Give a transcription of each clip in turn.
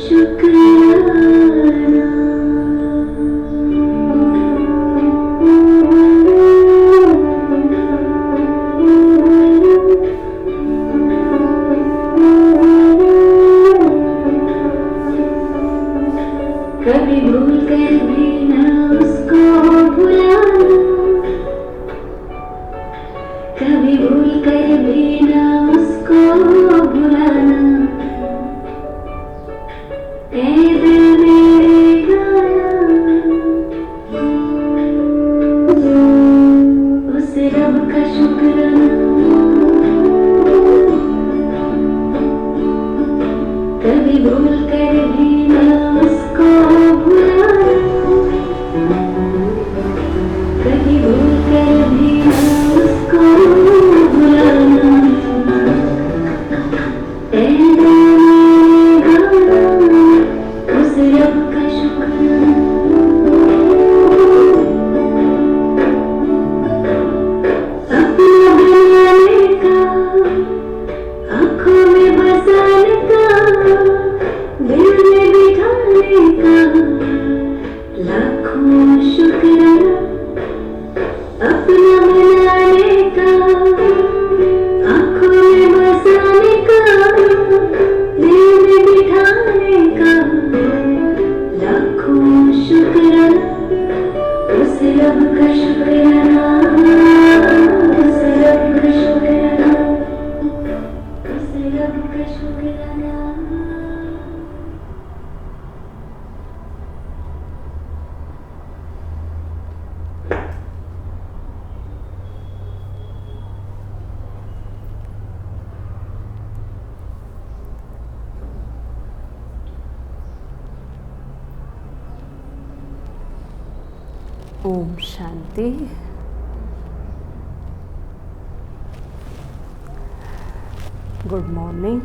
कभी भूल कर भी ना उसको भुलाना, कभी भूल कर भी ना उसको भुलाना। ऐ दिल मेरे गाना, उस रब का शुक्राना। कभी भूल कर भी ना उसको भुलाना, कभी भूल कर भी ना उसको भुलाना। ऐ दिल मेरे गाना, उस रब का शुक्राना। अपना बनाने का, आँखों में बसाने का, दिल में बिठाने का लाखों शुक्राना। अपना बनाने का, आँखों में बसाने का, दिल में बिठाने का लाखों शुक्राना। उस रब का शुक्राना, उस रब का शुक्राना, उस रब का शुक्राना। ओम शांति। Good morning.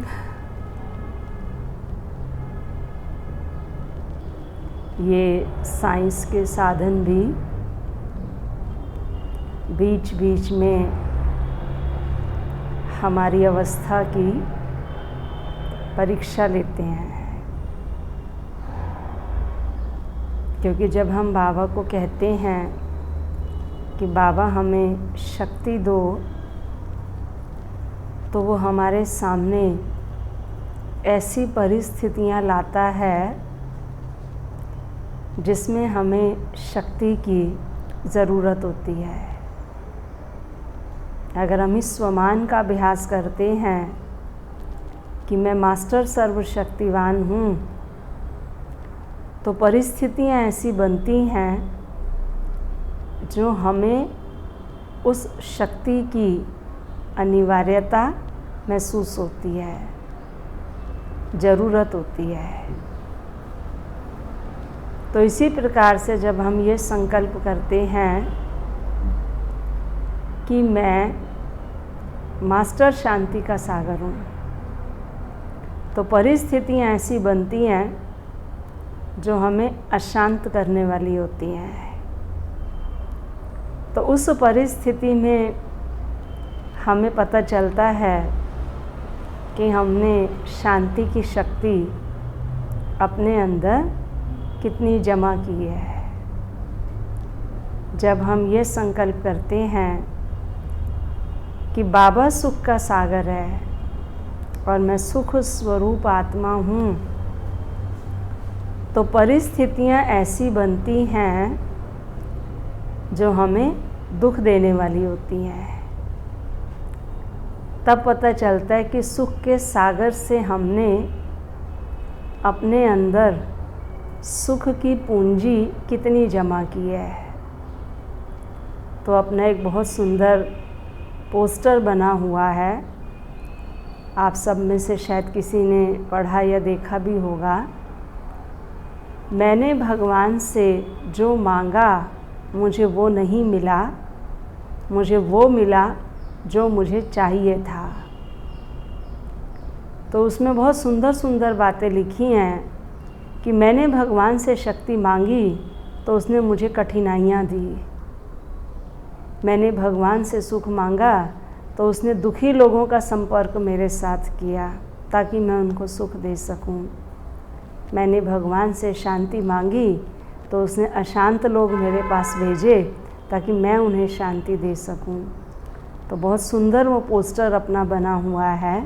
ये साइंस के साधन भी बीच बीच में हमारी अवस्था की परीक्षा लेते हैं, क्योंकि जब हम बाबा को कहते हैं कि बाबा हमें शक्ति दो, तो वो हमारे सामने ऐसी परिस्थितियां लाता है जिसमें हमें शक्ति की ज़रूरत होती है। अगर हम इस स्वमान का अभ्यास करते हैं कि मैं मास्टर सर्वशक्तिवान हूँ, तो परिस्थितियाँ ऐसी बनती हैं जो हमें उस शक्ति की अनिवार्यता महसूस होती है, ज़रूरत होती है। तो इसी प्रकार से जब हम ये संकल्प करते हैं कि मैं मास्टर शांति का सागर हूँ, तो परिस्थितियाँ ऐसी बनती हैं जो हमें अशांत करने वाली होती हैं। तो उस परिस्थिति में हमें पता चलता है कि हमने शांति की शक्ति अपने अंदर कितनी जमा की है। जब हम ये संकल्प करते हैं कि बाबा सुख का सागर है और मैं सुख स्वरूप आत्मा हूँ, तो परिस्थितियाँ ऐसी बनती हैं जो हमें दुख देने वाली होती हैं। तब पता चलता है कि सुख के सागर से हमने अपने अंदर सुख की पूंजी कितनी जमा की है। तो अपना एक बहुत सुंदर पोस्टर बना हुआ है, आप सब में से शायद किसी ने पढ़ा या देखा भी होगा। मैंने भगवान से जो मांगा मुझे वो नहीं मिला, मुझे वो मिला जो मुझे चाहिए था। तो उसमें बहुत सुंदर सुंदर बातें लिखी हैं कि मैंने भगवान से शक्ति मांगी तो उसने मुझे कठिनाइयाँ दी। मैंने भगवान से सुख मांगा तो उसने दुखी लोगों का संपर्क मेरे साथ किया ताकि मैं उनको सुख दे सकूं। मैंने भगवान से शांति मांगी तो उसने अशांत लोग मेरे पास भेजे ताकि मैं उन्हें शांति दे सकूं। तो बहुत सुंदर वो पोस्टर अपना बना हुआ है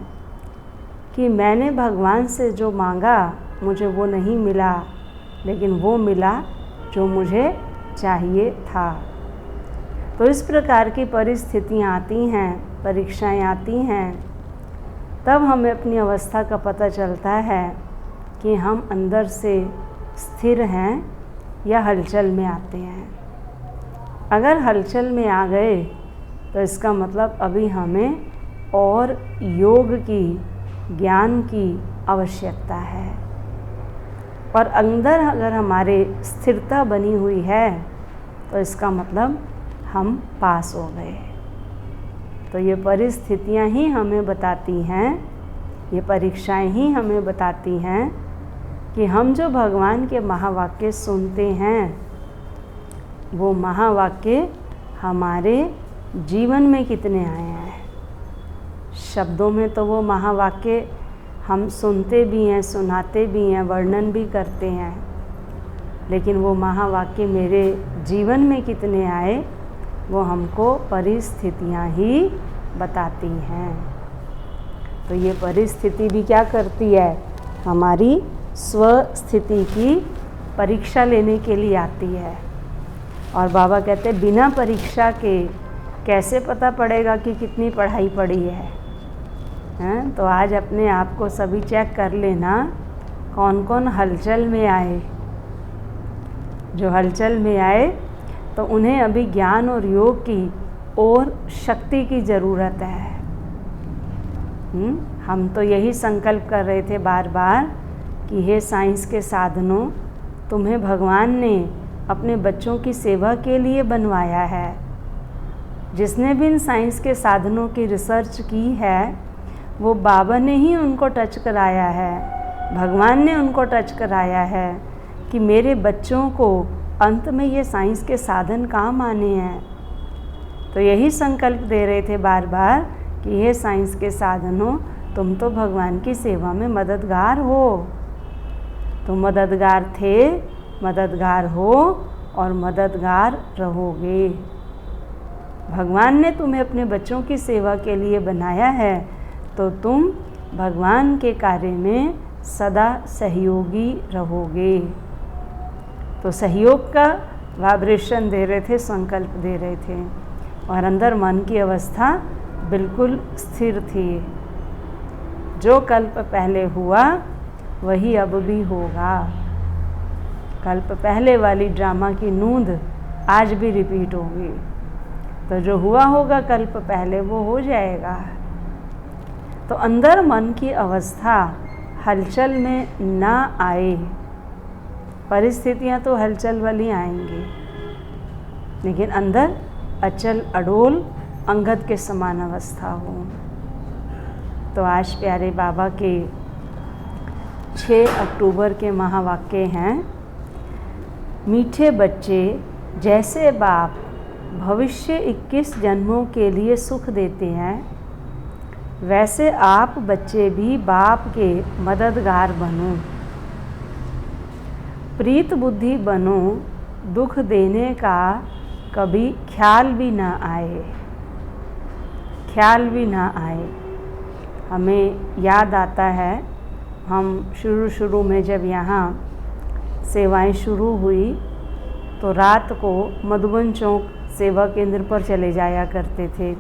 कि मैंने भगवान से जो मांगा मुझे वो नहीं मिला, लेकिन वो मिला जो मुझे चाहिए था। तो इस प्रकार की परिस्थितियाँ आती हैं, परीक्षाएं आती हैं, तब हमें अपनी अवस्था का पता चलता है कि हम अंदर से स्थिर हैं या हलचल में आते हैं। अगर हलचल में आ गए तो इसका मतलब अभी हमें और योग की, ज्ञान की आवश्यकता है। और अंदर अगर हमारे स्थिरता बनी हुई है तो इसका मतलब हम पास हो गए। तो ये परिस्थितियाँ ही हमें बताती हैं, ये परीक्षाएं ही हमें बताती हैं कि हम जो भगवान के महावाक्य सुनते हैं वो महावाक्य हमारे जीवन में कितने आए हैं। शब्दों में तो वो महावाक्य हम सुनते भी हैं, सुनाते भी हैं, वर्णन भी करते हैं, लेकिन वो महावाक्य मेरे जीवन में कितने आए वो हमको परिस्थितियाँ ही बताती हैं। तो ये परिस्थिति भी क्या करती है, हमारी स्वस्थिति की परीक्षा लेने के लिए आती है। और बाबा कहते हैं बिना परीक्षा के कैसे पता पड़ेगा कि कितनी पढ़ाई पड़ी है। तो आज अपने आप को सभी चेक कर लेना कौन कौन हलचल में आए। जो हलचल में आए तो उन्हें अभी ज्ञान और योग की और शक्ति की ज़रूरत है। हम तो यही संकल्प कर रहे थे बार बार कि हे साइंस के साधनों, तुम्हें भगवान ने अपने बच्चों की सेवा के लिए बनवाया है। जिसने भी इन साइंस के साधनों की रिसर्च की है वो बाबा ने ही उनको टच कराया है, भगवान ने उनको टच कराया है कि मेरे बच्चों को अंत में ये साइंस के साधन काम आने हैं। तो यही संकल्प दे रहे थे बार बार कि ये साइंस के साधनों, तुम तो भगवान की सेवा में मददगार हो। तुम मददगार थे, मददगार हो और मददगार रहोगे। भगवान ने तुम्हें अपने बच्चों की सेवा के लिए बनाया है तो तुम भगवान के कार्य में सदा सहयोगी रहोगे। तो सहयोग का वाइब्रेशन दे रहे थे, संकल्प दे रहे थे, और अंदर मन की अवस्था बिल्कुल स्थिर थी। जो कल्प पहले हुआ वही अब भी होगा। कल्प पहले वाली ड्रामा की नूंद आज भी रिपीट होगी। तो जो हुआ होगा कल्प पहले वो हो जाएगा। तो अंदर मन की अवस्था हलचल में ना आए। परिस्थितियाँ तो हलचल वाली आएंगी, लेकिन अंदर अचल अडोल अंगद के समान अवस्था हो। तो आज प्यारे बाबा के 6 अक्टूबर के महावाक्य हैं, मीठे बच्चे जैसे बाप भविष्य 21 जन्मों के लिए सुख देते हैं, वैसे आप बच्चे भी बाप के मददगार बनो। प्रीत बुद्धि बनो, दुख देने का कभी ख्याल भी ना आए। ख्याल भी ना आए। हमें याद आता है, हम शुरू में जब यहाँ सेवाएं शुरू हुई तो रात को मधुबन चौक सेवा केंद्र पर चले जाया करते थे,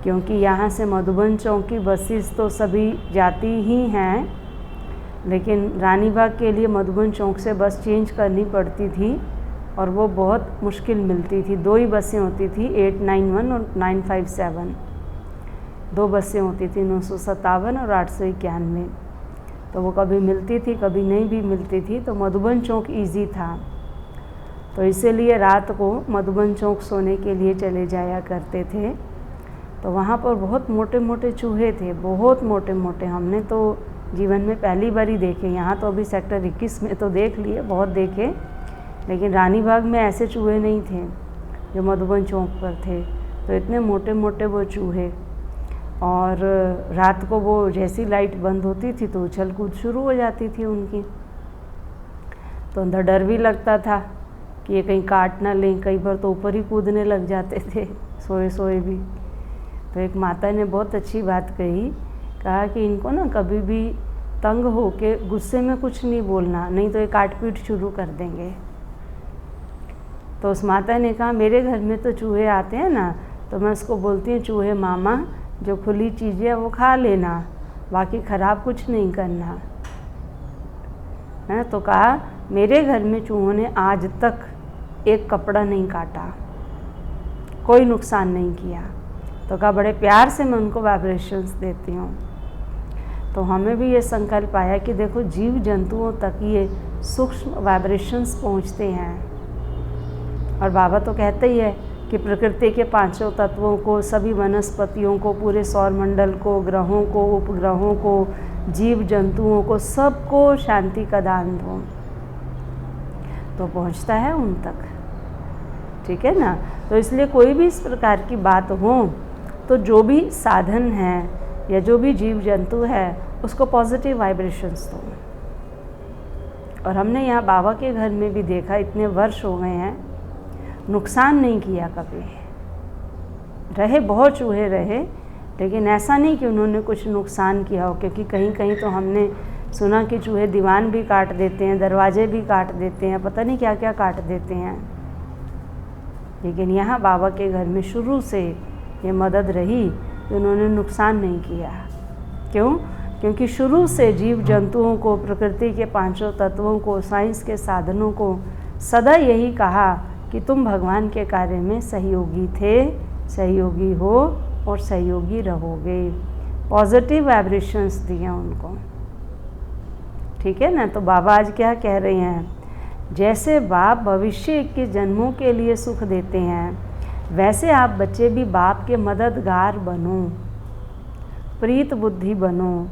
क्योंकि यहाँ से मधुबन चौक की बसेस तो सभी जाती ही हैं, लेकिन रानी बाग के लिए मधुबन चौक से बस चेंज करनी पड़ती थी और वो बहुत मुश्किल मिलती थी। 2 ही बसें होती थी, 891 और 957। 2 बसें होती थी, 957 और 891। तो वो कभी मिलती थी, कभी नहीं भी मिलती थी। तो मधुबन चौक इजी था, तो इसीलिए रात को मधुबन चौक सोने के लिए चले जाया करते थे। तो वहाँ पर बहुत मोटे मोटे चूहे थे, बहुत मोटे मोटे। हमने तो जीवन में पहली बार ही देखे। यहाँ तो अभी सेक्टर 21 में तो देख लिए, बहुत देखे, लेकिन रानी बाग में ऐसे चूहे नहीं थे जो मधुबन चौक पर थे। तो इतने मोटे मोटे वो चूहे, और रात को वो जैसी लाइट बंद होती थी तो उछल कूद शुरू हो जाती थी उनकी। तो अंदर डर भी लगता था कि ये कहीं काट ना लें। कई बार तो ऊपर ही कूदने लग जाते थे सोए सोए भी। तो एक माता ने बहुत अच्छी बात कही, कहा कि इनको ना कभी भी तंग होके गुस्से में कुछ नहीं बोलना, नहीं तो ये काट पीट शुरू कर देंगे। तो उस माता ने कहा मेरे घर में तो चूहे आते हैं ना, तो मैं उसको बोलती हूँ चूहे मामा जो खुली चीज़ें वो खा लेना, बाकी ख़राब कुछ नहीं करना है। तो कहा मेरे घर में चूहों ने आज तक एक कपड़ा नहीं काटा, कोई नुकसान नहीं किया। तो कहा बड़े प्यार से मैं उनको वाइब्रेशंस देती हूँ। तो हमें भी ये संकल्प आया कि देखो जीव जंतुओं तक ये सूक्ष्म वाइब्रेशंस पहुँचते हैं। और बाबा तो कहते ही है कि प्रकृति के पांचों तत्वों को, सभी वनस्पतियों को, पूरे सौरमंडल को, ग्रहों को, उपग्रहों को, जीव जंतुओं को, सबको शांति का दान दो। तो पहुंचता है उन तक, ठीक है ना। तो इसलिए कोई भी इस प्रकार की बात हो तो जो भी साधन है या जो भी जीव जंतु है उसको पॉजिटिव वाइब्रेशंस दो। और हमने यहाँ बाबा के घर में भी देखा, इतने वर्ष हो गए हैं, नुकसान नहीं किया कभी। रहे बहुत चूहे रहे, लेकिन ऐसा नहीं कि उन्होंने कुछ नुकसान किया हो, क्योंकि कहीं कहीं तो हमने सुना कि चूहे दीवान भी काट देते हैं, दरवाजे भी काट देते हैं, पता नहीं क्या क्या काट देते हैं। लेकिन यहाँ बाबा के घर में शुरू से ये मदद रही कि उन्होंने नुकसान नहीं किया। क्यों? क्योंकि शुरू से जीव जंतुओं को, प्रकृति के पांचों तत्वों को, साइंस के साधनों को सदा यही कहा कि तुम भगवान के कार्य में सहयोगी थे, सहयोगी हो और सहयोगी रहोगे। पॉजिटिव वाइब्रेशंस दिए उनको, ठीक है ना। तो बाबा आज क्या कह रहे हैं, जैसे बाप भविष्य के जन्मों के लिए सुख देते हैं, वैसे आप बच्चे भी बाप के मददगार बनो, प्रीत बुद्धि बनो,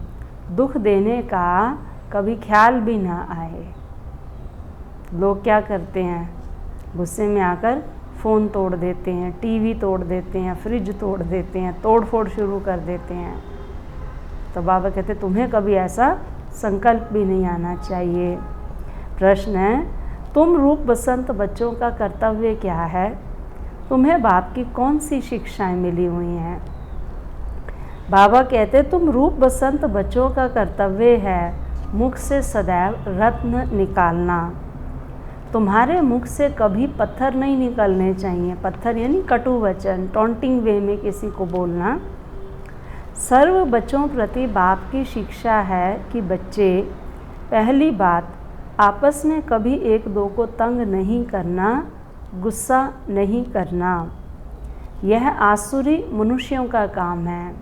दुख देने का कभी ख्याल भी ना आए। लोग क्या करते हैं, गुस्से में आकर फ़ोन तोड़ देते हैं, टीवी तोड़ देते हैं, फ्रिज तोड़ देते हैं, तोड़ फोड़ शुरू कर देते हैं। तो बाबा कहते तुम्हें कभी ऐसा संकल्प भी नहीं आना चाहिए। प्रश्न है, तुम रूप बसंत बच्चों का कर्तव्य क्या है? तुम्हें बाप की कौन सी शिक्षाएं मिली हुई हैं? बाबा कहते तुम रूप बसंत बच्चों का कर्तव्य है मुख से सदैव रत्न निकालना। तुम्हारे मुख से कभी पत्थर नहीं निकलने चाहिए। पत्थर यानी कटु वचन, टॉन्टिंग वे में किसी को बोलना। सर्व बच्चों प्रति बाप की शिक्षा है कि बच्चे, पहली बात, आपस में कभी एक दो को तंग नहीं करना, गुस्सा नहीं करना। यह आसुरी मनुष्यों का काम है।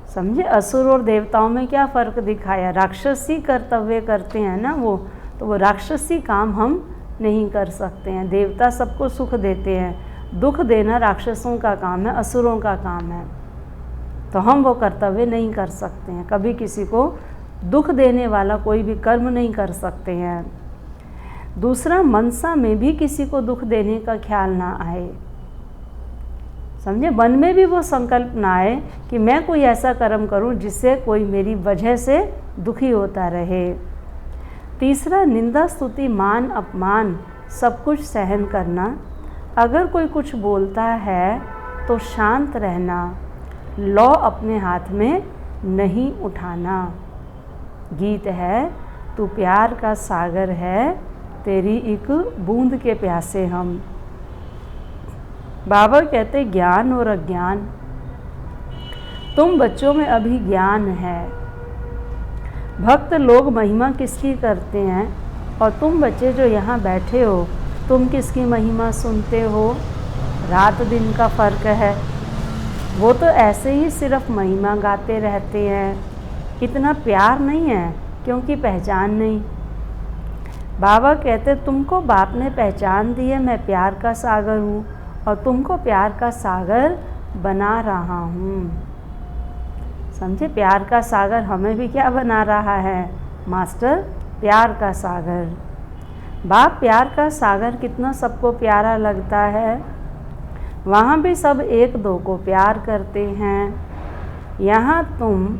समझे, असुर और देवताओं में क्या फ़र्क दिखाया? राक्षसी कर्तव्य करते हैं ना वो, तो वो राक्षसी काम हम नहीं कर सकते हैं। देवता सबको सुख देते हैं, दुख देना राक्षसों का काम है, असुरों का काम है। तो हम वो कर्तव्य नहीं कर सकते हैं। कभी किसी को दुख देने वाला कोई भी कर्म नहीं कर सकते हैं। दूसरा, मनसा में भी किसी को दुख देने का ख्याल ना आए। समझे, मन में भी वो संकल्प ना आए कि मैं कोई ऐसा कर्म करूं जिससे कोई मेरी वजह से दुखी होता रहे। तीसरा, निंदा स्तुति मान अपमान सब कुछ सहन करना। अगर कोई कुछ बोलता है तो शांत रहना, लौ अपने हाथ में नहीं उठाना। गीत है, तू प्यार का सागर है, तेरी एक बूंद के प्यासे हम। बाबा कहते ज्ञान और अज्ञान, तुम बच्चों में अभी ज्ञान है। भक्त लोग महिमा किसकी करते हैं और तुम बच्चे जो यहाँ बैठे हो, तुम किसकी महिमा सुनते हो? रात दिन का फ़र्क है। वो तो ऐसे ही सिर्फ महिमा गाते रहते हैं, इतना प्यार नहीं है क्योंकि पहचान नहीं। बाबा कहते तुमको बाप ने पहचान दी है, मैं प्यार का सागर हूँ और तुमको प्यार का सागर बना रहा हूँ। समझे, प्यार का सागर हमें भी क्या बना रहा है? मास्टर प्यार का सागर। बाप प्यार का सागर कितना सबको प्यारा लगता है। वहाँ भी सब एक दो को प्यार करते हैं। यहाँ तुम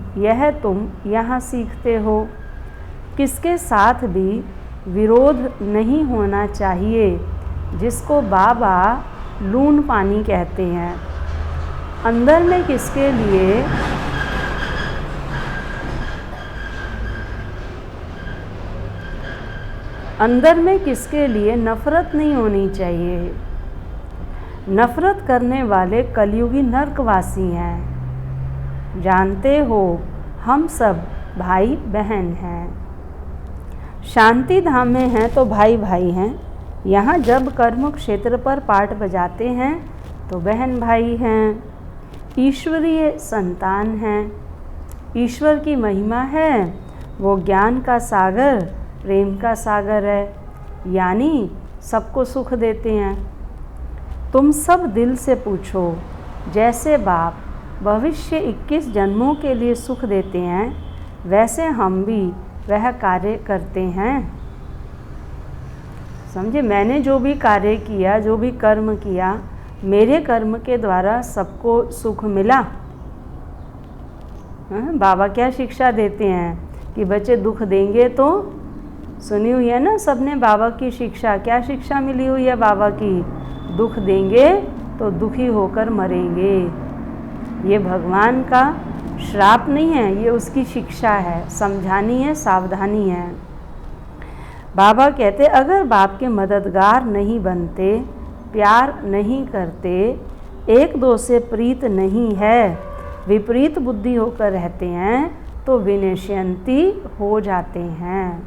यहाँ सीखते हो। किसके साथ भी विरोध नहीं होना चाहिए, जिसको बाबा लून पानी कहते हैं। अंदर में किसके लिए नफ़रत नहीं होनी चाहिए। नफ़रत करने वाले कलयुगी नरकवासी हैं। जानते हो, हम सब भाई बहन हैं। शांति धाम में हैं तो भाई भाई हैं। यहाँ जब कर्म क्षेत्र पर पाठ बजाते हैं तो बहन भाई हैं, ईश्वरीय संतान हैं। ईश्वर की महिमा है, वो ज्ञान का सागर, प्रेम का सागर है, यानी सबको सुख देते हैं। तुम सब दिल से पूछो, जैसे बाप भविष्य 21 जन्मों के लिए सुख देते हैं, वैसे हम भी वह कार्य करते हैं। समझे, मैंने जो भी कार्य किया, जो भी कर्म किया, मेरे कर्म के द्वारा सबको सुख मिला। बाबा क्या शिक्षा देते हैं कि बच्चे दुख देंगे तो, सुनी हुई है ना सबने बाबा की शिक्षा। क्या शिक्षा मिली हुई है बाबा की? दुख देंगे तो दुखी होकर मरेंगे। ये भगवान का श्राप नहीं है, ये उसकी शिक्षा है, समझानी है, सावधानी है। बाबा कहते अगर बाप के मददगार नहीं बनते, प्यार नहीं करते, एक दो से प्रीत नहीं है, विपरीत बुद्धि होकर रहते हैं, तो विनश्यंती हो जाते हैं।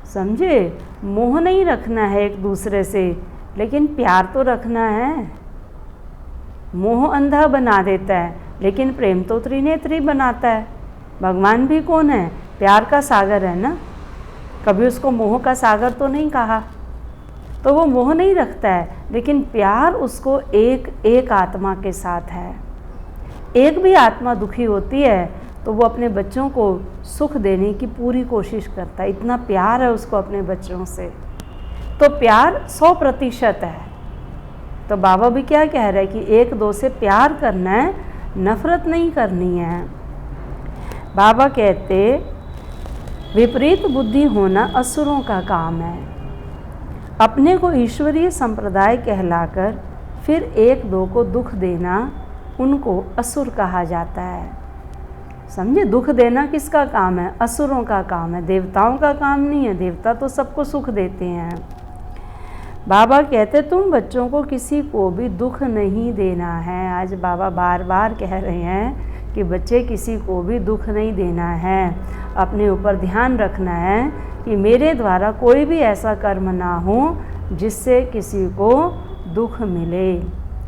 समझे, मोह नहीं रखना है एक दूसरे से, लेकिन प्यार तो रखना है। मोह अंधा बना देता है, लेकिन प्रेम तो त्रिनेत्री बनाता है। भगवान भी कौन है? प्यार का सागर है ना। कभी उसको मोह का सागर तो नहीं कहा, तो वो मोह नहीं रखता है, लेकिन प्यार उसको एक आत्मा के साथ है। एक भी आत्मा दुखी होती है तो वो अपने बच्चों को सुख देने की पूरी कोशिश करता है, इतना प्यार है उसको अपने बच्चों से। तो प्यार 100% है। तो बाबा भी क्या कह रहे हैं कि एक दो से प्यार करना है, नफ़रत नहीं करनी है। बाबा कहते विपरीत बुद्धि होना असुरों का काम है। अपने को ईश्वरीय संप्रदाय कहलाकर फिर एक दो को दुख देना, उनको असुर कहा जाता है। समझे, दुख देना किसका काम है? असुरों का काम है, देवताओं का काम नहीं है। देवता तो सबको सुख देते हैं। बाबा कहते तुम बच्चों को किसी को भी दुख नहीं देना है। आज बाबा बार बार कह रहे हैं कि बच्चे किसी को भी दुख नहीं देना है। अपने ऊपर ध्यान रखना है कि मेरे द्वारा कोई भी ऐसा कर्म ना हो जिससे किसी को दुख मिले,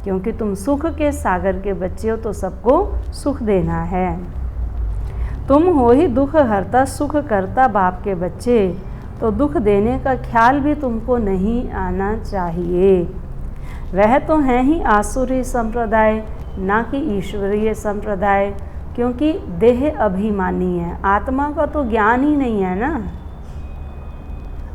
क्योंकि तुम सुख के सागर के बच्चे हो, तो सबको सुख देना है। तुम हो ही दुख हरता सुख करता बाप के बच्चे, तो दुख देने का ख्याल भी तुमको नहीं आना चाहिए। वह तो है ही आसुरी संप्रदाय, ना कि ईश्वरीय संप्रदाय, क्योंकि देह अभिमानी है। आत्मा का तो ज्ञान ही नहीं है ना,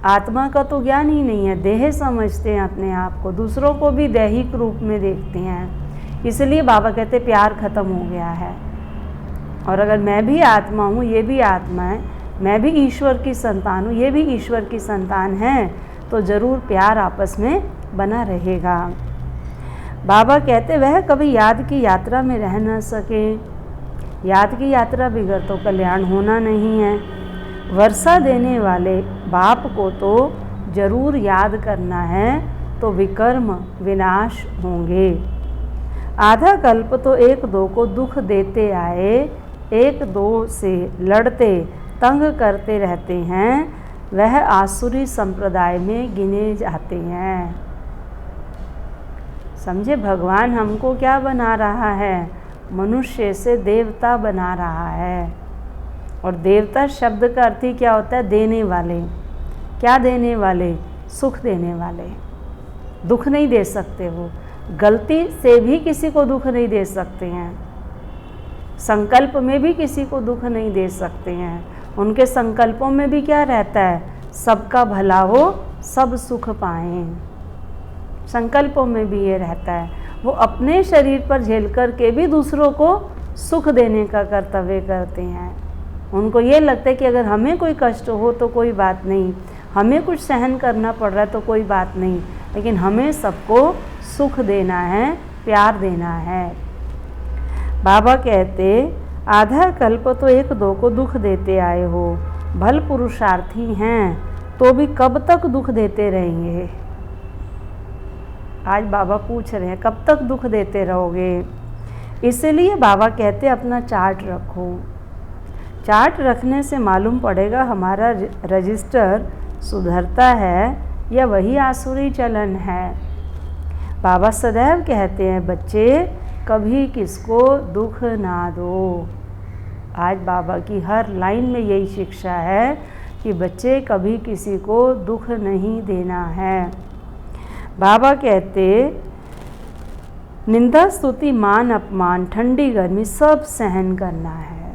आत्मा का तो ज्ञान ही नहीं है। देह समझते हैं अपने आप को, दूसरों को भी दैहिक रूप में देखते हैं। इसलिए बाबा कहते प्यार खत्म हो गया है। और अगर मैं भी आत्मा हूँ, ये भी आत्मा है, मैं भी ईश्वर की संतान हूँ, ये भी ईश्वर की संतान है, तो ज़रूर प्यार आपस में बना रहेगा। बाबा कहते वह कभी याद की यात्रा में रह न सके। याद की यात्रा बिगड़ तो कल्याण होना नहीं है। वर्षा देने वाले बाप को तो जरूर याद करना है, तो विकर्म विनाश होंगे। आधा कल्प तो एक दो को दुख देते आए, एक दो से लड़ते तंग करते रहते हैं, वह आसुरी संप्रदाय में गिने जाते हैं। समझे, भगवान हमको क्या बना रहा है? मनुष्य से देवता बना रहा है। और देवता शब्द का अर्थ ही क्या होता है? देने वाले। क्या देने वाले? सुख देने वाले। दुख नहीं दे सकते, वो गलती से भी किसी को दुख नहीं दे सकते हैं, संकल्प में भी किसी को दुख नहीं दे सकते हैं। उनके संकल्पों में भी क्या रहता है? सबका भला हो, सब सुख पाएं। संकल्पों में भी ये रहता है। वो अपने शरीर पर झेल कर के भी दूसरों को सुख देने का कर्तव्य करते हैं। उनको ये लगता है कि अगर हमें कोई कष्ट हो तो कोई बात नहीं, हमें कुछ सहन करना पड़ रहा है तो कोई बात नहीं, लेकिन हमें सबको सुख देना है, प्यार देना है। बाबा कहते आधा कल्प तो एक दो को दुख देते आए हो, भल पुरुषार्थी हैं तो भी कब तक दुख देते रहेंगे। आज बाबा पूछ रहे हैं कब तक दुख देते रहोगे। इसलिए बाबा कहते अपना चार्ट रखो। चार्ट रखने से मालूम पड़ेगा हमारा रजिस्टर सुधरता है या वही आसुरी चलन है। बाबा सदैव कहते हैं बच्चे कभी किसको दुख ना दो। आज बाबा की हर लाइन में यही शिक्षा है कि बच्चे कभी किसी को दुख नहीं देना है। बाबा कहते निंदा स्तुति मान अपमान ठंडी गर्मी सब सहन करना है।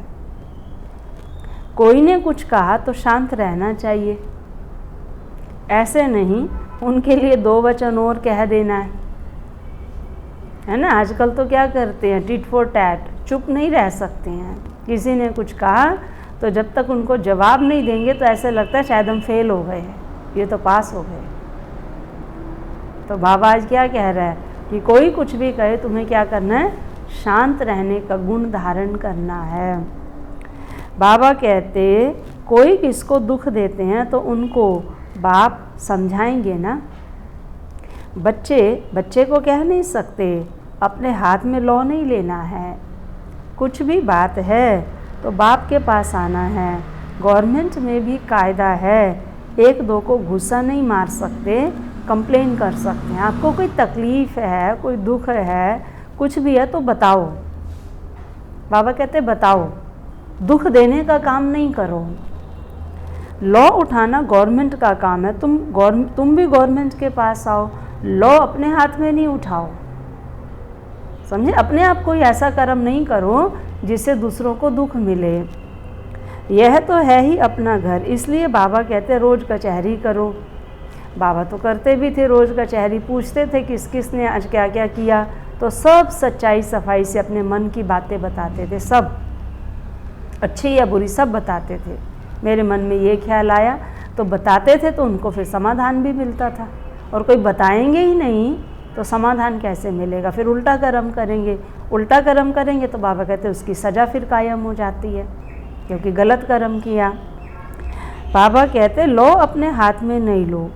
कोई ने कुछ कहा तो शांत रहना चाहिए, ऐसे नहीं उनके लिए दो वचन और कह देना है ना। आजकल तो क्या करते हैं टिट फॉर टैट, चुप नहीं रह सकते हैं। किसी ने कुछ कहा तो जब तक उनको जवाब नहीं देंगे तो ऐसे लगता है शायद हम फेल हो गए हैं, ये तो पास हो गए। तो बाबा आज क्या कह रहा है कि कोई कुछ भी कहे तुम्हें क्या करना है, शांत रहने का गुण धारण करना है। बाबा कहते कोई किसको दुख देते हैं तो उनको बाप समझाएंगे ना। बच्चे को कह नहीं सकते, अपने हाथ में लॉ नहीं लेना है। कुछ भी बात है तो बाप के पास आना है। गवर्नमेंट में भी कायदा है, एक दो को गुस्सा नहीं मार सकते, कंप्लेन कर सकते हैं। आपको कोई तकलीफ़ है, कोई दुख है, कुछ भी है तो बताओ। बाबा कहते बताओ, दुख देने का काम नहीं करो। लॉ उठाना गवर्नमेंट का काम है, तुम भी गवर्नमेंट के पास आओ। लॉ अपने हाथ में नहीं उठाओ, समझे। अपने आप कोई ऐसा कर्म नहीं करो जिससे दूसरों को दुख मिले। यह तो है ही अपना घर, इसलिए बाबा कहते रोज़ कचहरी करो। बाबा तो करते भी थे रोज़ कचहरी, पूछते थे किस किस ने आज क्या क्या किया, तो सब सच्चाई सफाई से अपने मन की बातें बताते थे। सब अच्छी या बुरी सब बताते थे। मेरे मन में ये ख्याल आया तो बताते थे, तो उनको फिर समाधान भी मिलता था। और कोई बताएंगे ही नहीं तो समाधान कैसे मिलेगा। फिर उल्टा कर्म करेंगे तो बाबा कहते उसकी सज़ा फिर कायम हो जाती है, क्योंकि गलत कर्म किया। बाबा कहते लो अपने हाथ में नहीं लो,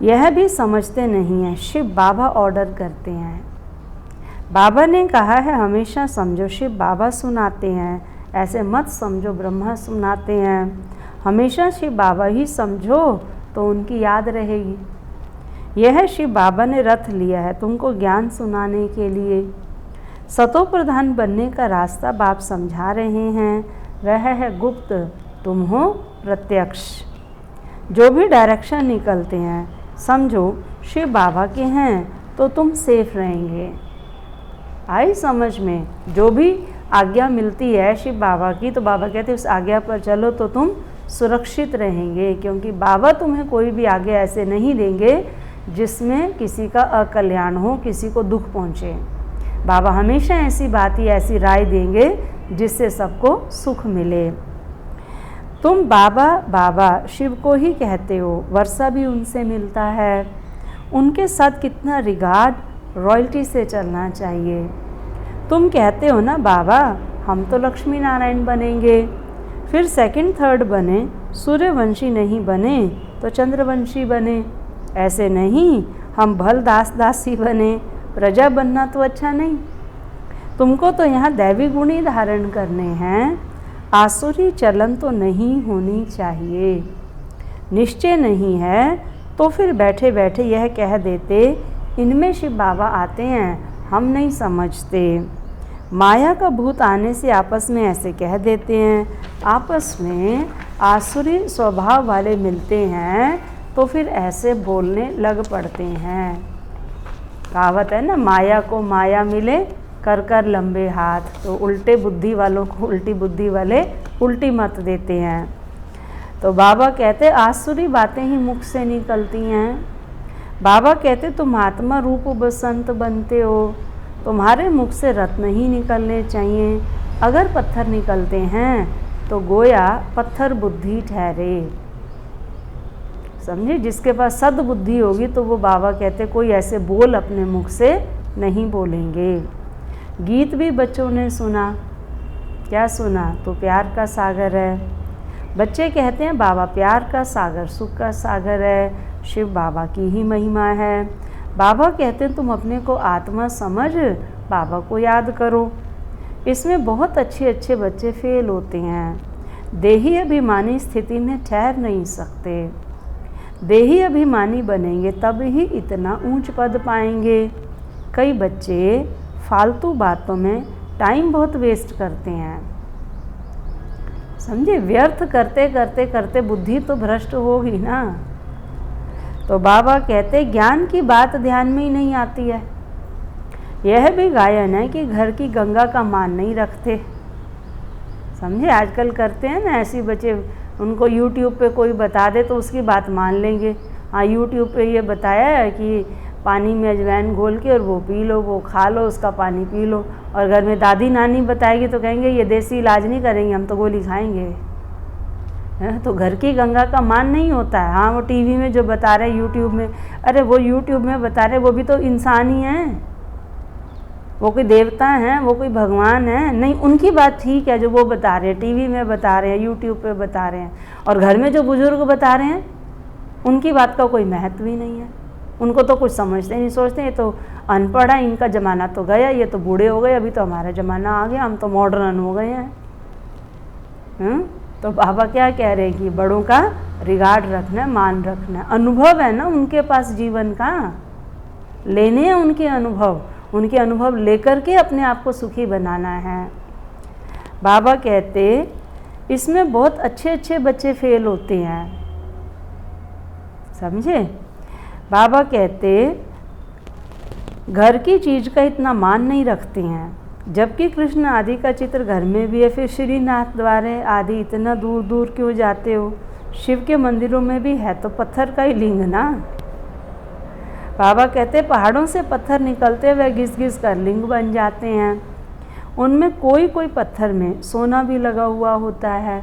यह भी समझते नहीं हैं। शिव बाबा ऑर्डर करते हैं। बाबा ने कहा है हमेशा समझो, शिव बाबा सुनाते हैं, ऐसे मत समझो ब्रह्मा सुनाते हैं। हमेशा शिव बाबा ही समझो तो उनकी याद रहेगी। यह शिव बाबा ने रथ लिया है तुमको ज्ञान सुनाने के लिए। सतो प्रधान बनने का रास्ता बाप समझा रहे हैं, वह है गुप्त, तुम हो प्रत्यक्ष। जो भी डायरेक्शन निकलते हैं समझो शिव बाबा के हैं तो तुम सेफ रहेंगे। आई समझ में, जो भी आज्ञा मिलती है शिव बाबा की तो बाबा कहते उस आज्ञा पर चलो तो तुम सुरक्षित रहेंगे, क्योंकि बाबा तुम्हें कोई भी आज्ञा ऐसे नहीं देंगे जिसमें किसी का अकल्याण हो, किसी को दुख पहुँचे। बाबा हमेशा ऐसी बात ही ऐसी राय देंगे जिससे सबको सुख मिले। तुम बाबा बाबा शिव को ही कहते हो, वर्षा भी उनसे मिलता है। उनके साथ कितना रिगार्ड, रॉयल्टी से चलना चाहिए। तुम कहते हो ना बाबा हम तो लक्ष्मी नारायण बनेंगे, फिर सेकंड थर्ड बने, सूर्यवंशी नहीं बने तो चंद्रवंशी बने। ऐसे नहीं हम भल दास दासी बने, प्रजा बनना तो अच्छा नहीं। तुमको तो यहाँ दैवी गुण ही धारण करने हैं, आसुरी चलन तो नहीं होनी चाहिए। निश्चय नहीं है तो फिर बैठे बैठे यह कह देते इनमें शिव बाबा आते हैं, हम नहीं समझते। माया का भूत आने से आपस में ऐसे कह देते हैं। आपस में आसुरी स्वभाव वाले मिलते हैं तो फिर ऐसे बोलने लग पड़ते हैं। कहावत है ना, माया को माया मिले कर कर लंबे हाथ। तो उल्टे बुद्धि वालों को उल्टी बुद्धि वाले उल्टी मत देते हैं। तो बाबा कहते आसुरी बातें ही मुख से निकलती हैं। बाबा कहते तुम आत्मा रूप बसंत बनते हो, तुम्हारे मुख से रत्न ही निकलने चाहिए। अगर पत्थर निकलते हैं तो गोया पत्थर बुद्धि ठहरे। समझे, जिसके पास सद्बुद्धि होगी तो वो बाबा कहते कोई ऐसे बोल अपने मुख से नहीं बोलेंगे। गीत भी बच्चों ने सुना, क्या सुना? तो प्यार का सागर है। बच्चे कहते हैं बाबा प्यार का सागर, सुख का सागर है, शिव बाबा की ही महिमा है। बाबा कहते हैं तुम अपने को आत्मा समझ बाबा को याद करो। इसमें बहुत अच्छे अच्छे बच्चे फेल होते हैं। देही अभिमानी स्थिति में ठहर नहीं सकते। देही अभिमानी बनेंगे तब ही इतना ऊंच पद पाएंगे। कई बच्चे फालतू बातों में टाइम बहुत वेस्ट करते हैं, समझे। व्यर्थ करते करते करते बुद्धि तो भ्रष्ट होगी ना। तो बाबा कहते ज्ञान की बात ध्यान में ही नहीं आती है। यह भी गायन है कि घर की गंगा का मान नहीं रखते, समझे। आजकल करते हैं ना ऐसी बच्चे, उनको यूट्यूब पे कोई बता दे तो उसकी बात मान लेंगे। हाँ, यूट्यूब पे ये बताया है कि पानी में अजवाइन घोल के और वो पी लो, वो खा लो, उसका पानी पी लो। और घर में दादी नानी बताएगी तो कहेंगे ये देसी इलाज नहीं करेंगे, हम तो गोली खाएंगे। तो घर की गंगा का मान नहीं होता है। हाँ, वो टीवी में जो बता रहे हैं, यूट्यूब में, अरे वो यूट्यूब में बता रहे वो भी तो इंसान ही हैं। वो कोई देवता हैं, वो कोई भगवान है नहीं। उनकी बात ठीक है जो वो बता रहे हैं, टीवी में बता रहे हैं, यूट्यूब पे बता रहे हैं। और घर में जो बुजुर्ग बता रहे हैं उनकी बात का कोई महत्व ही नहीं है। उनको तो कुछ समझते नहीं, सोचते हैं तो अनपढ़ है, इनका ज़माना तो गया, ये तो बूढ़े हो गए, अभी तो हमारा ज़माना आ गया, हम तो मॉडर्न हो गए हैं। तो बाबा क्या कह रहे हैं कि बड़ों का रिगार्ड रखना है, मान रखना है। अनुभव है ना उनके पास जीवन का, लेने हैं उनके अनुभव लेकर के अपने आप को सुखी बनाना है। बाबा कहते इसमें बहुत अच्छे अच्छे बच्चे फेल होते हैं, समझे। बाबा कहते घर की चीज़ का इतना मान नहीं रखते हैं, जबकि कृष्ण आदि का चित्र घर में भी है। फिर श्रीनाथ द्वारे आदि इतना दूर दूर क्यों जाते हो? शिव के मंदिरों में भी है तो पत्थर का ही लिंग ना। बाबा कहते पहाड़ों से पत्थर निकलते हुए घिस घिस कर लिंग बन जाते हैं। उनमें कोई कोई पत्थर में सोना भी लगा हुआ होता है।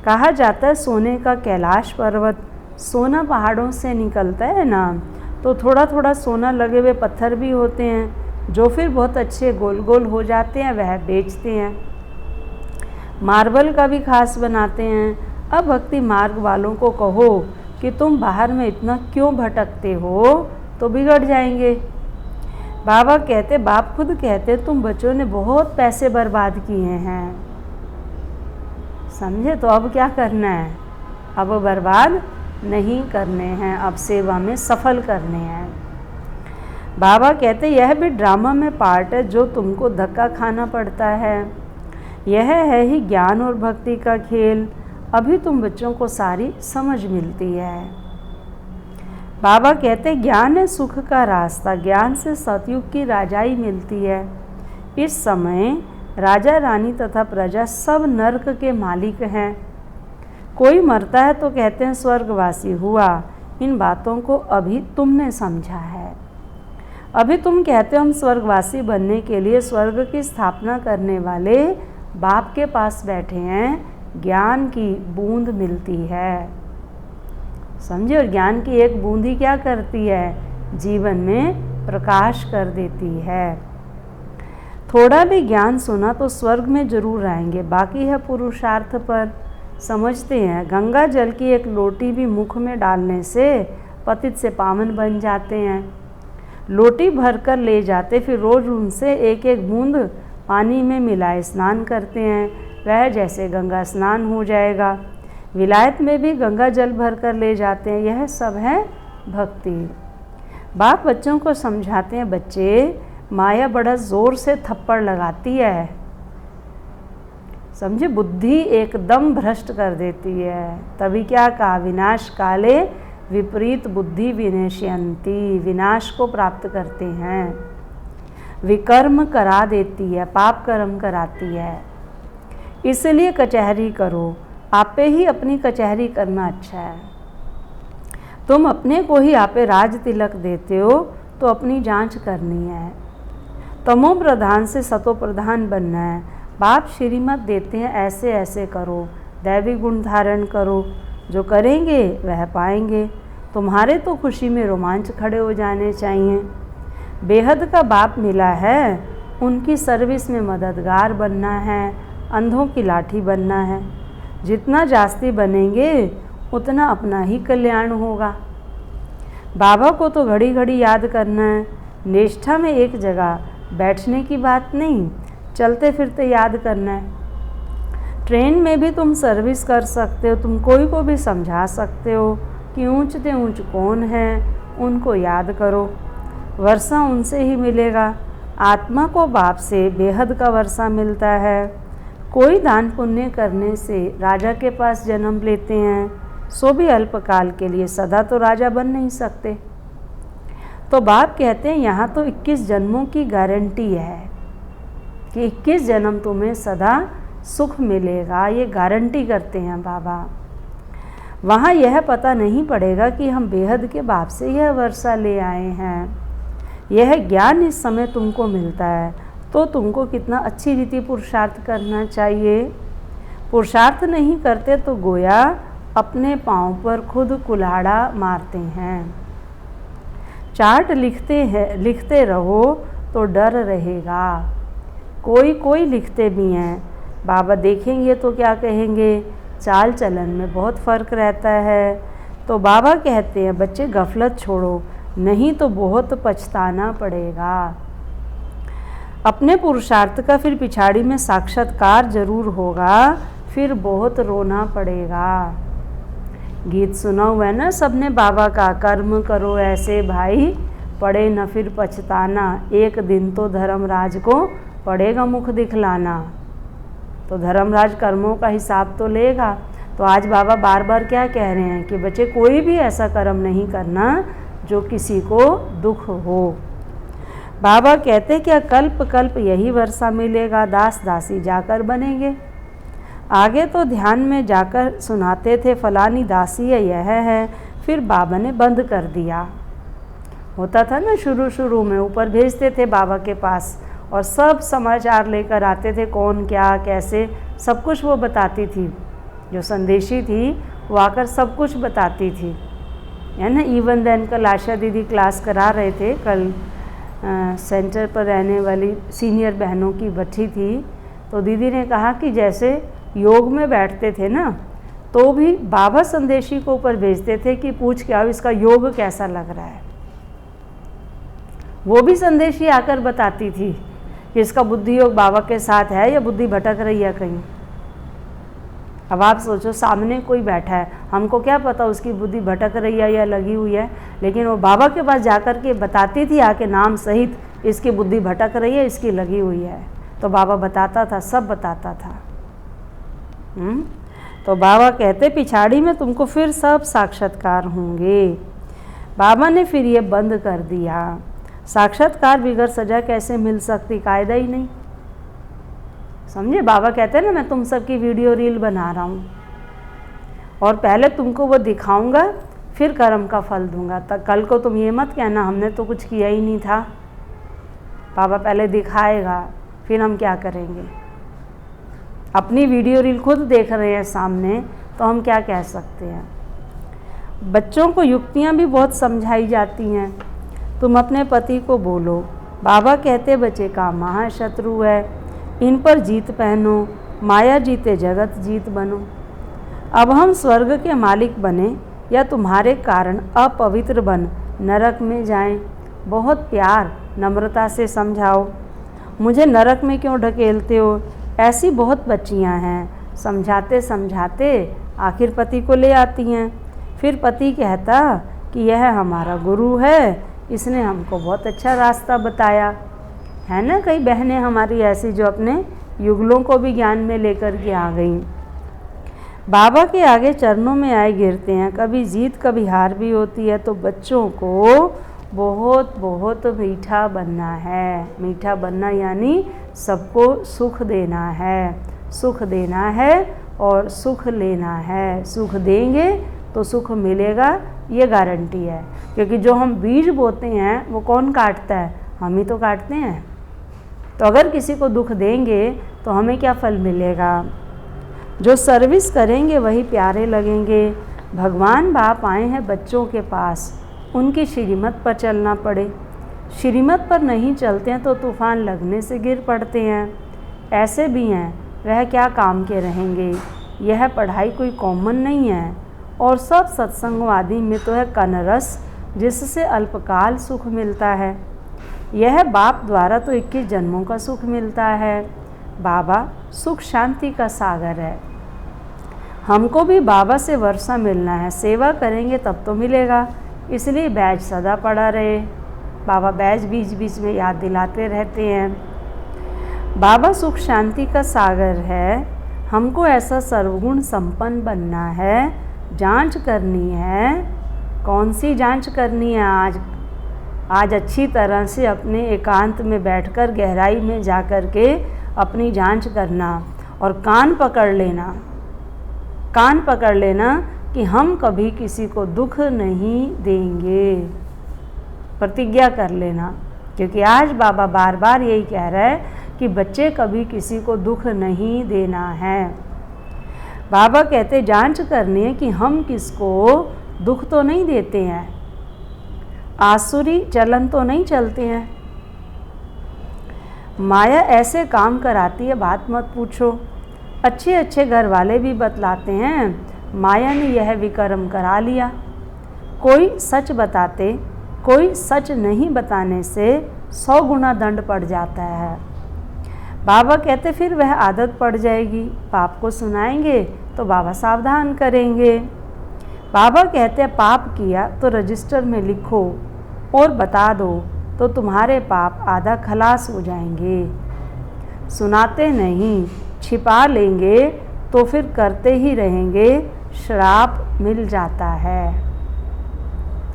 कहा जाता है सोने का कैलाश पर्वत, सोना पहाड़ों से निकलता है ना, तो थोड़ा थोड़ा सोना लगे हुए पत्थर भी होते हैं जो फिर बहुत अच्छे गोल गोल हो जाते हैं, वह बेचते हैं। मार्बल का भी खास बनाते हैं। अब भक्ति मार्ग वालों को कहो कि तुम बाहर में इतना क्यों भटकते हो तो बिगड़ जाएंगे। बाबा कहते, बाप खुद कहते तुम बच्चों ने बहुत पैसे बर्बाद किए हैं, समझे। तो अब क्या करना है? अब बर्बाद नहीं करने हैं, अब सेवा में सफल करने हैं। बाबा कहते यह भी ड्रामा में पार्ट है जो तुमको धक्का खाना पड़ता है। यह है ही ज्ञान और भक्ति का खेल। अभी तुम बच्चों को सारी समझ मिलती है। बाबा कहते ज्ञान है सुख का रास्ता, ज्ञान से सतयुग की राजाई मिलती है। इस समय राजा रानी तथा प्रजा सब नर्क के मालिक हैं। कोई मरता है तो कहते हैं स्वर्गवासी हुआ। इन बातों को अभी तुमने समझा है। अभी तुम कहते हो हम स्वर्गवासी बनने के लिए स्वर्ग की स्थापना करने वाले बाप के पास बैठे हैं। ज्ञान की बूंद मिलती है, समझे। और ज्ञान की एक बूंद ही क्या करती है? जीवन में प्रकाश कर देती है। थोड़ा भी ज्ञान सुना तो स्वर्ग में जरूर आएंगे, बाकी है पुरुषार्थ पर। समझते हैं गंगा जल की एक लोटी भी मुख में डालने से पतित से पावन बन जाते हैं। लोटी भरकर ले जाते, फिर रोज उनसे एक एक बूंद पानी में मिलाए स्नान करते हैं, वह जैसे गंगा स्नान हो जाएगा। विलायत में भी गंगा जल भरकर ले जाते हैं। यह सब है भक्ति। बाप बच्चों को समझाते हैं, बच्चे माया बड़ा जोर से थप्पड़ लगाती है, समझे। बुद्धि एकदम भ्रष्ट कर देती है। तभी क्या कहा? विनाश काले विपरीत बुद्धि विनश्यन्ति, विनाश को प्राप्त करते हैं। विकर्म करा देती है, पाप कर्म कराती है। इसलिए कचहरी करो, आपे ही अपनी कचहरी करना अच्छा है। तुम अपने को ही आपे राज तिलक देते हो तो अपनी जांच करनी है। तमो प्रधान से सतो प्रधान बनना है। बाप श्रीमत देते हैं ऐसे ऐसे करो, दैवी गुण धारण करो, जो करेंगे वह पाएंगे। तुम्हारे तो खुशी में रोमांच खड़े हो जाने चाहिए। बेहद का बाप मिला है, उनकी सर्विस में मददगार बनना है, अंधों की लाठी बनना है। जितना जास्ती बनेंगे उतना अपना ही कल्याण होगा। बाबा को तो घड़ी घड़ी याद करना है। निष्ठा में एक जगह बैठने की बात नहीं, चलते फिरते याद करना है। ट्रेन में भी तुम सर्विस कर सकते हो, तुम कोई को भी समझा सकते हो कि ऊंच से ऊंच कौन है, उनको याद करो। वर्षा उनसे ही मिलेगा। आत्मा को बाप से बेहद का वर्षा मिलता है। कोई दान पुण्य करने से राजा के पास जन्म लेते हैं, सो भी अल्पकाल के लिए, सदा तो राजा बन नहीं सकते। तो बाप कहते हैं यहाँ तो 21 जन्मों की गारंटी है कि 21 जन्म तुम्हें सदा सुख मिलेगा, ये गारंटी करते हैं बाबा। वहाँ यह पता नहीं पड़ेगा कि हम बेहद के बाप से यह वर्षा ले आए हैं। यह ज्ञान इस समय तुमको मिलता है तो तुमको कितना अच्छी रीति पुरुषार्थ करना चाहिए। पुरुषार्थ नहीं करते तो गोया अपने पाँव पर खुद कुल्हाड़ा मारते हैं। चार्ट लिखते रहो तो डर रहेगा। कोई लिखते भी हैं, बाबा देखेंगे तो क्या कहेंगे, चाल चलन में बहुत फ़र्क रहता है। तो बाबा कहते हैं बच्चे गफलत छोड़ो, नहीं तो बहुत पछताना पड़ेगा। अपने पुरुषार्थ का फिर पिछाड़ी में साक्षात्कार जरूर होगा, फिर बहुत रोना पड़ेगा। गीत सुना हुआ है ना सबने बाबा का, कर्म करो ऐसे भाई पड़े न फिर पछताना, एक दिन तो धर्मराज को पड़ेगा मुख दिखलाना। तो धर्मराज कर्मों का हिसाब तो लेगा। तो आज बाबा बार बार क्या कह रहे हैं कि बच्चे कोई भी ऐसा कर्म नहीं करना जो किसी को दुख हो। बाबा कहते क्या कल्प कल्प यही वर्षा मिलेगा, दास दासी जाकर बनेंगे। आगे तो ध्यान में जाकर सुनाते थे फलानी दासी है, यह है, फिर बाबा ने बंद कर दिया। होता था ना शुरू में, ऊपर भेजते थे बाबा के पास और सब समाचार लेकर आते थे, कौन क्या कैसे सब कुछ वो बताती थी। जो संदेशी थी वो आकर सब कुछ बताती थी, है ना। इवन देन कल आशा दीदी क्लास करा रहे थे, कल सेंटर पर रहने वाली सीनियर बहनों की बच्ची थी, तो दीदी ने कहा कि जैसे योग में बैठते थे ना, तो भी बाबा संदेशी को ऊपर भेजते थे कि पूछ के आओ इसका योग कैसा लग रहा है। वो भी संदेशी आकर बताती थी कि इसका बुद्धि योग बाबा के साथ है या बुद्धि भटक रही है कहीं। अब आप सोचो सामने कोई बैठा है, हमको क्या पता उसकी बुद्धि भटक रही है या लगी हुई है, लेकिन वो बाबा के पास जाकर के बताती थी आके नाम सहित, इसकी बुद्धि भटक रही है, इसकी लगी हुई है। तो बाबा बताता था, सब बताता था। तो बाबा कहते पिछाड़ी में तुमको फिर सब साक्षात्कार होंगे। बाबा ने फिर ये बंद कर दिया। साक्षात्कार बिगड़ सजा कैसे मिल सकती, कायदा ही नहीं। समझे, बाबा कहते हैं ना मैं तुम सबकी वीडियो रील बना रहा हूँ और पहले तुमको वो दिखाऊंगा फिर कर्म का फल दूंगा। तब कल को तुम ये मत कहना हमने तो कुछ किया ही नहीं था। बाबा पहले दिखाएगा फिर हम क्या करेंगे। अपनी वीडियो रील खुद देख रहे हैं सामने, तो हम क्या कह सकते हैं। बच्चों को युक्तियाँ भी बहुत समझाई जाती हैं। तुम अपने पति को बोलो, बाबा कहते बच्चे का महाशत्रु है, इन पर जीत पहनो, माया जीते जगत जीत बनो। अब हम स्वर्ग के मालिक बने या तुम्हारे कारण अपवित्र बन नरक में जाएं। बहुत प्यार नम्रता से समझाओ, मुझे नरक में क्यों ढकेलते हो। ऐसी बहुत बच्चियां हैं, समझाते समझाते आखिर पति को ले आती हैं। फिर पति कहता कि यह हमारा गुरु है, इसने हमको बहुत अच्छा रास्ता बताया। है ना, कई बहनें हमारी ऐसी जो अपने युगलों को भी ज्ञान में लेकर के आ गई। बाबा के आगे चरणों में आए गिरते हैं। कभी जीत कभी हार भी होती है। तो बच्चों को बहुत बहुत मीठा बनना है। मीठा बनना यानी सबको सुख देना है, सुख देना है और सुख लेना है। सुख देंगे तो सुख मिलेगा, ये गारंटी है। क्योंकि जो हम बीज बोते हैं वो कौन काटता है, हम ही तो काटते हैं। तो अगर किसी को दुख देंगे तो हमें क्या फल मिलेगा। जो सर्विस करेंगे वही प्यारे लगेंगे। भगवान बाप आए हैं बच्चों के पास, उनकी श्रीमत पर चलना पड़े। श्रीमत पर नहीं चलते हैं तो तूफान लगने से गिर पड़ते हैं। ऐसे भी हैं, वह क्या काम के रहेंगे। यह पढ़ाई कोई कॉमन नहीं है। और सब सत्संगवादी में तो है कनरस, जिससे अल्पकाल सुख मिलता है। यह बाप द्वारा तो 21 जन्मों का सुख मिलता है। बाबा सुख शांति का सागर है। हमको भी बाबा से वर्षा मिलना है। सेवा करेंगे तब तो मिलेगा, इसलिए बैज सदा पड़ा रहे। बाबा बैज बीच बीच में याद दिलाते रहते हैं। बाबा सुख शांति का सागर है। हमको ऐसा सर्वगुण संपन्न बनना है। जांच करनी है। कौन सी जांच करनी है? आज अच्छी तरह से अपने एकांत में बैठकर गहराई में जा कर के अपनी जांच करना और कान पकड़ लेना कि हम कभी किसी को दुख नहीं देंगे। प्रतिज्ञा कर लेना, क्योंकि आज बाबा बार बार यही कह रहा है कि बच्चे कभी किसी को दुख नहीं देना है। बाबा कहते जांच करनी है कि हम किसको दुख तो नहीं देते हैं, आसुरी चलन तो नहीं चलते हैं। माया ऐसे काम कराती है, बात मत पूछो। अच्छे अच्छे घर वाले भी बतलाते हैं, माया ने यह विकर्म करा लिया। कोई सच बताते, कोई सच नहीं बताने से 100 गुना दंड पड़ जाता है। बाबा कहते फिर वह आदत पड़ जाएगी। पाप को सुनाएंगे तो बाबा सावधान करेंगे। बाबा कहते हैं पाप किया तो रजिस्टर में लिखो और बता दो, तो तुम्हारे पाप आधा खलास हो जाएंगे। सुनाते नहीं, छिपा लेंगे तो फिर करते ही रहेंगे, श्राप मिल जाता है।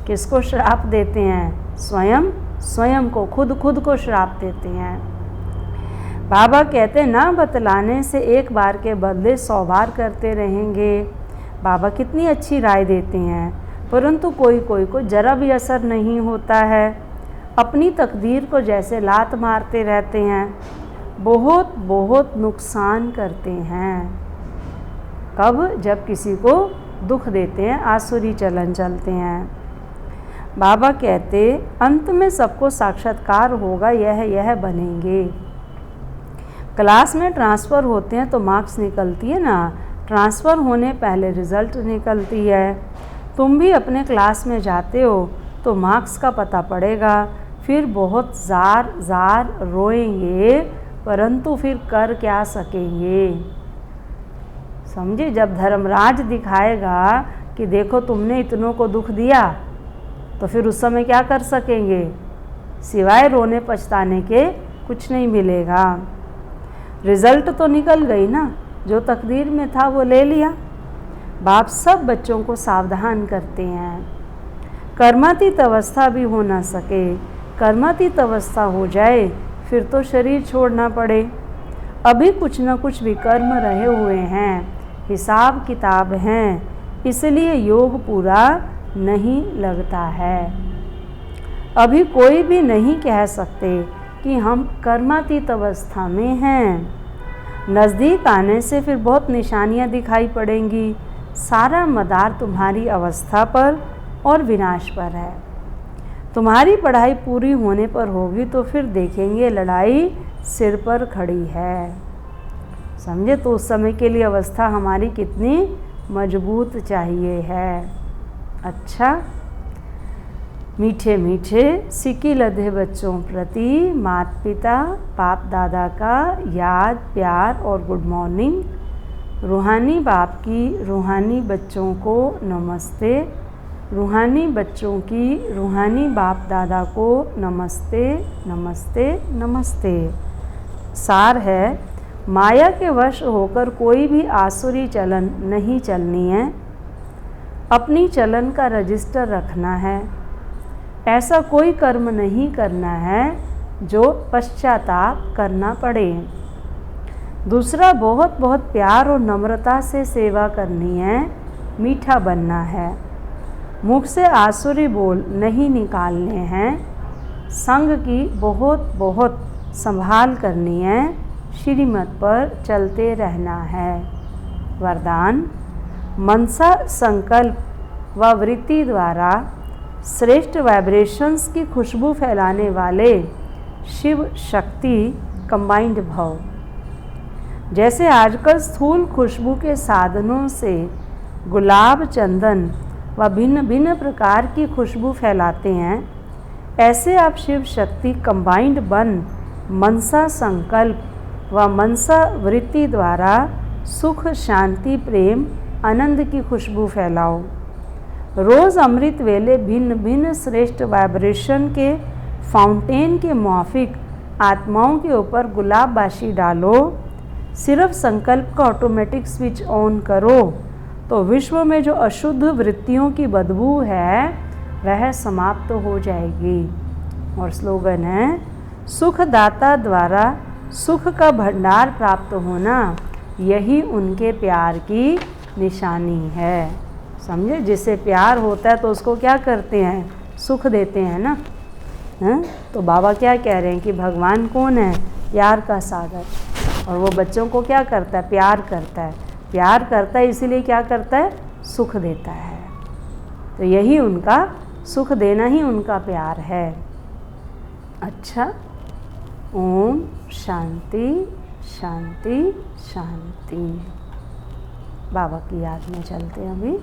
किसको श्राप देते हैं? स्वयं को, खुद को श्राप देते हैं। बाबा कहते ना बतलाने से एक बार के बदले 100 बार करते रहेंगे। बाबा कितनी अच्छी राय देते हैं, परंतु कोई को जरा भी असर नहीं होता है। अपनी तकदीर को जैसे लात मारते रहते हैं, बहुत नुकसान करते हैं। कब? जब किसी को दुख देते हैं, आसुरी चलन चलते हैं। बाबा कहते अंत में सबको साक्षात्कार होगा, यह बनेंगे। क्लास में ट्रांसफ़र होते हैं तो मार्क्स निकलती है ना, ट्रांसफ़र होने पहले रिज़ल्ट निकलती है। तुम भी अपने क्लास में जाते हो तो मार्क्स का पता पड़ेगा, फिर बहुत जार रोएंगे, परंतु फिर कर क्या सकेंगे। समझे? जब धर्मराज दिखाएगा कि देखो तुमने इतनों को दुख दिया, तो फिर उस समय क्या कर सकेंगे? सिवाय रोने पछताने के कुछ नहीं मिलेगा। रिज़ल्ट तो निकल गई ना, जो तकदीर में था वो ले लिया। बाप सब बच्चों को सावधान करते हैं। कर्मातीत अवस्था भी हो ना सके, कर्मातीत अवस्था हो जाए फिर तो शरीर छोड़ना पड़े। अभी कुछ न कुछ विकर्म रहे हुए हैं, हिसाब किताब हैं, इसलिए योग पूरा नहीं लगता है। अभी कोई भी नहीं कह सकते कि हम कर्मातीत अवस्था में हैं। नज़दीक आने से फिर बहुत निशानियां दिखाई पड़ेंगी। सारा मदार तुम्हारी अवस्था पर और विनाश पर है। तुम्हारी पढ़ाई पूरी होने पर होगी तो फिर देखेंगे लड़ाई सिर पर खड़ी है। समझे? तो उस समय के लिए अवस्था हमारी कितनी मजबूत चाहिए है। अच्छा, मीठे मीठे सिक्की लधे बच्चों प्रति माता पिता बाप दादा का याद, प्यार और गुड मॉर्निंग। रूहानी बाप की रूहानी बच्चों को नमस्ते। रूहानी बच्चों की रूहानी बाप दादा को नमस्ते नमस्ते नमस्ते। सार है, माया के वश होकर कोई भी आसुरी चलन नहीं चलनी है। अपनी चलन का रजिस्टर रखना है। ऐसा कोई कर्म नहीं करना है जो पश्चाताप करना पड़े। दूसरा, बहुत बहुत प्यार और नम्रता से सेवा करनी है, मीठा बनना है। मुख से आसुरी बोल नहीं निकालने हैं। संग की बहुत बहुत संभाल करनी है, श्रीमत पर चलते रहना है। वरदान, मनसा संकल्प व वृत्ति द्वारा श्रेष्ठ वाइब्रेशंस की खुशबू फैलाने वाले शिव शक्ति कंबाइंड भव। जैसे आजकल स्थूल खुशबू के साधनों से गुलाब, चंदन व भिन्न भिन्न प्रकार की खुशबू फैलाते हैं, ऐसे आप शिव शक्ति कंबाइंड बन मनसा संकल्प व मनसा वृत्ति द्वारा सुख, शांति, प्रेम, आनंद की खुशबू फैलाओ। रोज़ अमृत वेले भिन्न भिन्न श्रेष्ठ वाइब्रेशन के फाउंटेन के मुआफिक आत्माओं के ऊपर गुलाब बाशी डालो। सिर्फ संकल्प का ऑटोमेटिक स्विच ऑन करो तो विश्व में जो अशुद्ध वृत्तियों की बदबू है वह समाप्त हो जाएगी। और स्लोगन है, सुखदाता द्वारा सुख का भंडार प्राप्त होना यही उनके प्यार की निशानी है। समझे? जिससे प्यार होता है तो उसको क्या करते हैं? सुख देते हैं ना। हैं? तो बाबा क्या कह रहे हैं कि भगवान कौन है? प्यार का सागर। और वो बच्चों को क्या करता है? प्यार करता है। प्यार करता है इसीलिए क्या करता है? सुख देता है। तो यही उनका सुख देना ही उनका प्यार है। अच्छा, ओम शांति शांति शांति। बाबा की याद में चलते हैं अभी।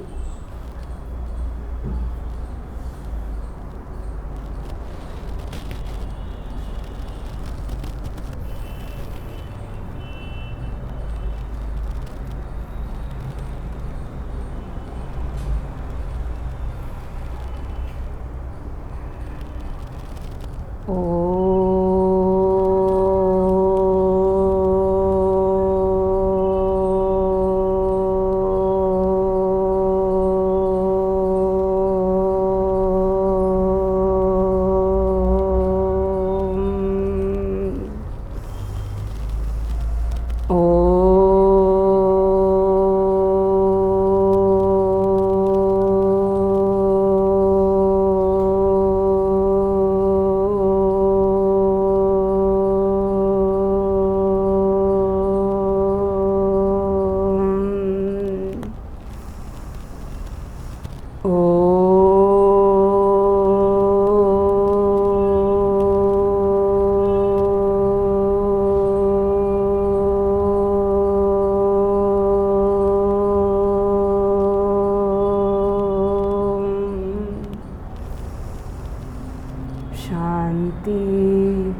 शांति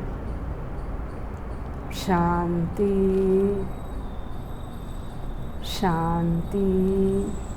शांति शांति।